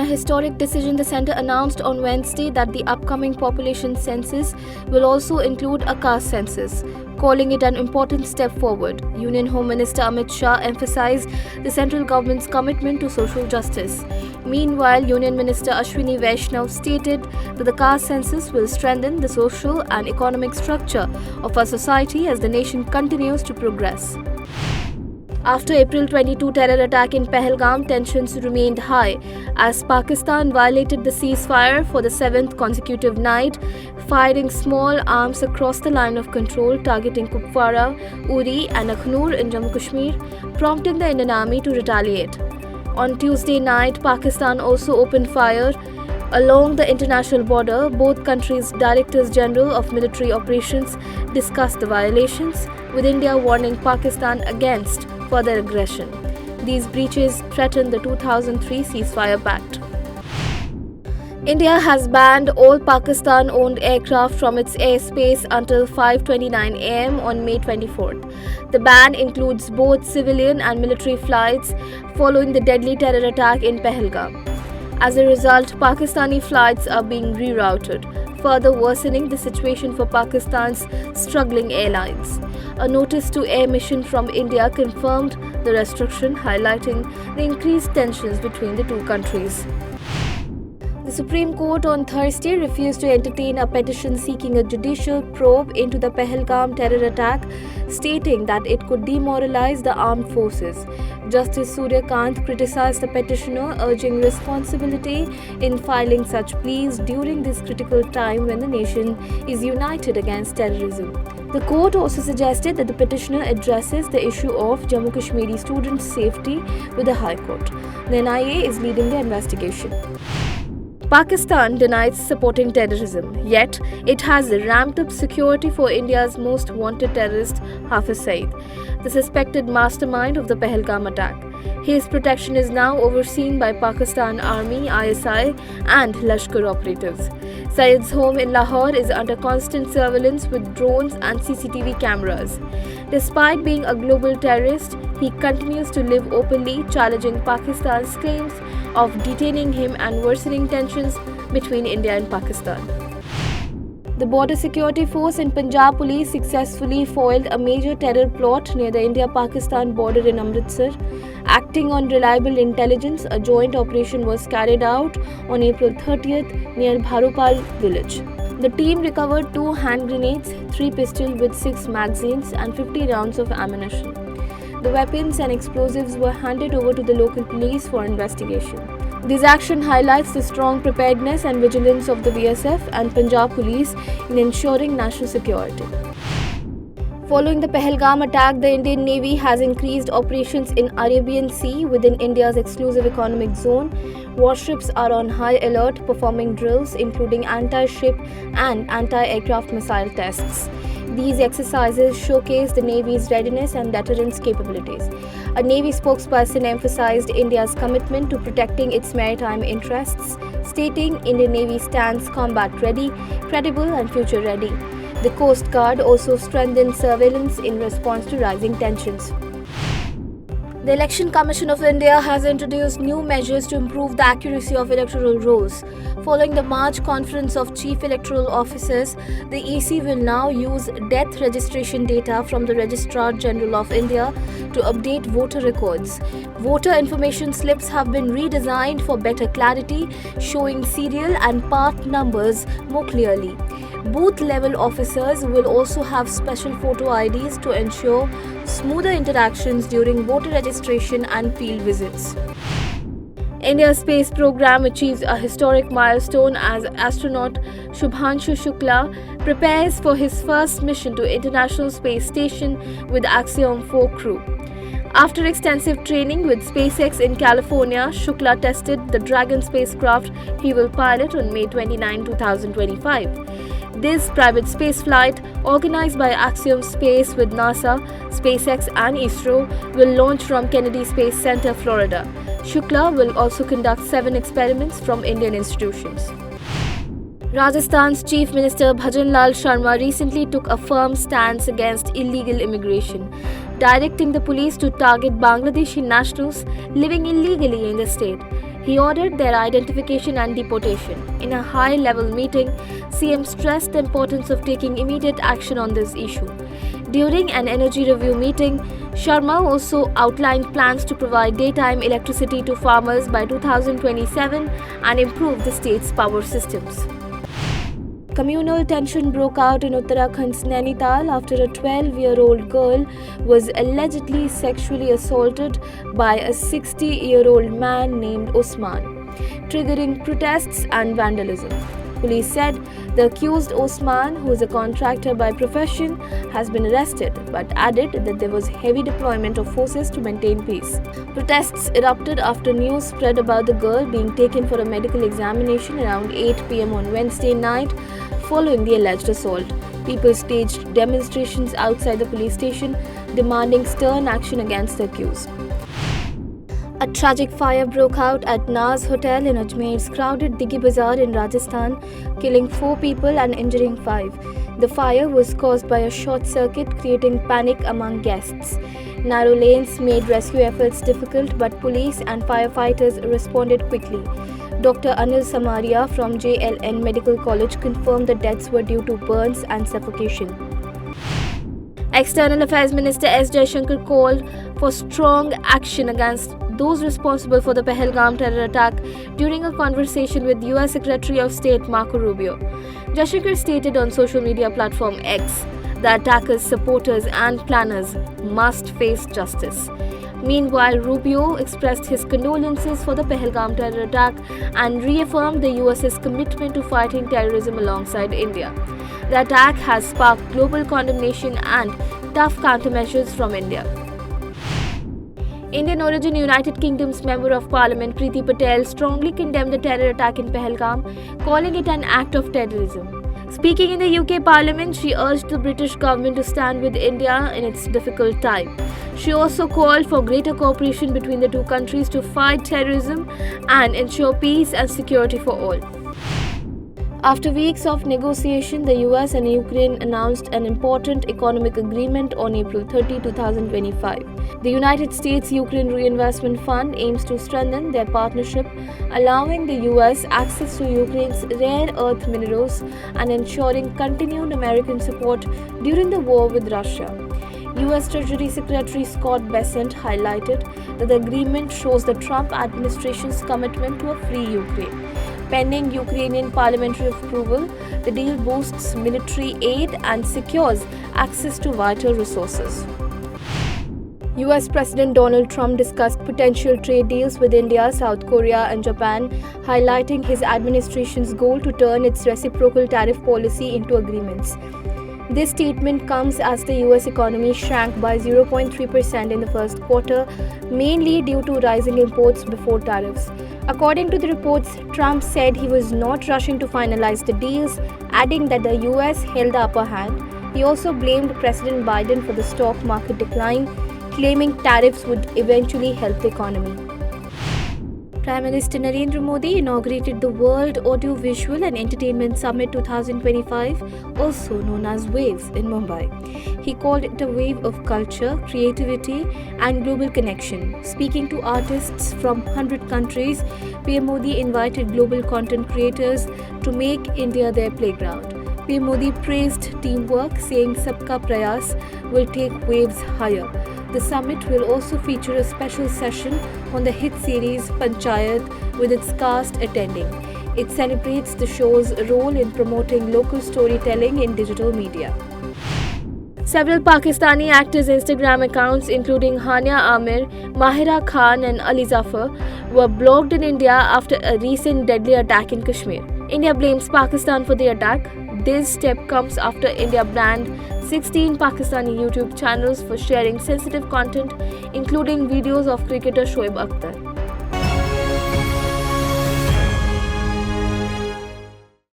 a historic decision, the centre announced on Wednesday that the upcoming population census will also include a caste census, calling it an important step forward. Union Home Minister Amit Shah emphasized the central government's commitment to social justice. Meanwhile, Union Minister Ashwani Vaishnaw stated that the caste census will strengthen the social and economic structure of our society as the nation continues to progress. After April 22 terror attack in Pahalgam, tensions remained high as Pakistan violated the ceasefire for the 7th consecutive night, firing small arms across the line of control targeting Kupwara, Uri and Akhnur in Jammu Kashmir, prompting the Indian Army to retaliate. On Tuesday night, Pakistan also opened fire along the international border. Both countries' Directors General of Military Operations discussed the violations, with India warning Pakistan against further aggression. These breaches threaten the 2003 ceasefire pact. India has banned all Pakistan-owned aircraft from its airspace until 5:29 am on May 24th. The ban includes both civilian and military flights following the deadly terror attack in Pahalgam. As a result, Pakistani flights are being rerouted, further worsening the situation for Pakistan's struggling airlines. A notice to air mission from India confirmed the restriction, highlighting the increased tensions between the two countries. The Supreme Court on Thursday refused to entertain a petition seeking a judicial probe into the Pahalgam terror attack, stating that it could demoralize the armed forces. Justice Surya Kant criticized the petitioner, urging responsibility in filing such pleas during this critical time when the nation is united against terrorism. The court also suggested that the petitioner addresses the issue of Jammu Kashmiri students' safety with the High Court. The NIA is leading the investigation. Pakistan denies supporting terrorism, yet it has ramped up security for India's most wanted terrorist, Hafiz Saeed, the suspected mastermind of the Pahalgam attack. His protection is now overseen by Pakistan Army, ISI and Lashkar operatives. Saeed's home in Lahore is under constant surveillance with drones and CCTV cameras. Despite being a global terrorist, he continues to live openly, challenging Pakistan's claims of detaining him and worsening tensions between India and Pakistan. The Border Security Force and Punjab Police successfully foiled a major terror plot near the India-Pakistan border in Amritsar. Acting on reliable intelligence, a joint operation was carried out on April 30th near Bharopal village. The team recovered 2 hand grenades, 3 pistols with 6 magazines and 50 rounds of ammunition. The weapons and explosives were handed over to the local police for investigation. This action highlights the strong preparedness and vigilance of the BSF and Punjab Police in ensuring national security. Following the Pahalgam attack, the Indian Navy has increased operations in Arabian Sea within India's exclusive economic zone. Warships are on high alert, performing drills including anti-ship and anti-aircraft missile tests. These exercises showcase the Navy's readiness and deterrence capabilities. A Navy spokesperson emphasized India's commitment to protecting its maritime interests, stating Indian Navy stands combat ready, credible and future ready. The Coast Guard also strengthened surveillance in response to rising tensions. The Election Commission of India has introduced new measures to improve the accuracy of electoral rolls. Following the March Conference of Chief Electoral Officers, the EC will now use death registration data from the Registrar General of India to update voter records. Voter information slips have been redesigned for better clarity, showing serial and part numbers more clearly. Booth-level officers will also have special photo IDs to ensure smoother interactions during voter registration and field visits. India's space program achieves a historic milestone as astronaut Shubhanshu Shukla prepares for his first mission to International Space Station with Axiom 4 crew. After extensive training with SpaceX in California, Shukla tested the Dragon spacecraft he will pilot on May 29, 2025. This private spaceflight, organized by Axiom Space with NASA, SpaceX and ISRO, will launch from Kennedy Space Center, Florida. Shukla will also conduct 7 experiments from Indian institutions. Rajasthan's Chief Minister Bhajan Lal Sharma recently took a firm stance against illegal immigration, directing the police to target Bangladeshi nationals living illegally in the state. He ordered their identification and deportation. In a high-level meeting, CM stressed the importance of taking immediate action on this issue. During an energy review meeting, Sharma also outlined plans to provide daytime electricity to farmers by 2027 and improve the state's power systems. Communal tension broke out in Uttarakhand's Nainital after a 12-year-old girl was allegedly sexually assaulted by a 60-year-old man named Usman, triggering protests and vandalism. Police said the accused Osman, who is a contractor by profession, has been arrested, but added that there was heavy deployment of forces to maintain peace. Protests erupted after news spread about the girl being taken for a medical examination around 8 p.m. on Wednesday night following the alleged assault. People staged demonstrations outside the police station demanding stern action against the accused. A tragic fire broke out at Naz Hotel in Ajmer's crowded Diggi Bazaar in Rajasthan, killing 4 people and injuring 5. The fire was caused by a short circuit, creating panic among guests. Narrow lanes made rescue efforts difficult, but police and firefighters responded quickly. Dr. Anil Samaria from JLN Medical College confirmed the deaths were due to burns and suffocation. External Affairs Minister S. Jaishankar called for strong action against those responsible for the Pahalgam terror attack during a conversation with US Secretary of State Marco Rubio. Jaishankar stated on social media platform X that attackers, supporters and planners must face justice. Meanwhile, Rubio expressed his condolences for the Pahalgam terror attack and reaffirmed the US's commitment to fighting terrorism alongside India. The attack has sparked global condemnation and tough countermeasures from India. Indian origin United Kingdom's Member of Parliament Preeti Patel strongly condemned the terror attack in Pahalgam, calling it an act of terrorism. Speaking in the UK Parliament, she urged the British government to stand with India in its difficult time. She also called for greater cooperation between the two countries to fight terrorism and ensure peace and security for all. After weeks of negotiation, the US and Ukraine announced an important economic agreement on April 30, 2025. The United States-Ukraine Reinvestment Fund aims to strengthen their partnership, allowing the US access to Ukraine's rare earth minerals and ensuring continued American support during the war with Russia. US Treasury Secretary Scott Bessent highlighted that the agreement shows the Trump administration's commitment to a free Ukraine. Pending Ukrainian parliamentary approval, the deal boosts military aid and secures access to vital resources. US President Donald Trump discussed potential trade deals with India, South Korea and Japan, highlighting his administration's goal to turn its reciprocal tariff policy into agreements. This statement comes as the US economy shrank by 0.3% in the first quarter, mainly due to rising imports before tariffs. According to the reports, Trump said he was not rushing to finalize the deals, adding that the US held the upper hand. He also blamed President Biden for the stock market decline, claiming tariffs would eventually help the economy. Prime Minister Narendra Modi inaugurated the World Audiovisual and Entertainment Summit 2025, also known as WAVES, in Mumbai. He called it a wave of culture, creativity and global connection. Speaking to artists from 100 countries, PM Modi invited global content creators to make India their playground. PM Modi praised teamwork, saying Sabka Prayas will take waves higher. The summit will also feature a special session on the hit series Panchayat, with its cast attending. It celebrates the show's role in promoting local storytelling in digital media. Several Pakistani actors' Instagram accounts, including Hania Amir, Mahira Khan and Ali Zafar, were blocked in India after a recent deadly attack in Kashmir. India blames Pakistan for the attack. This step comes after India banned 16 Pakistani YouTube channels for sharing sensitive content, including videos of cricketer Shoaib Akhtar.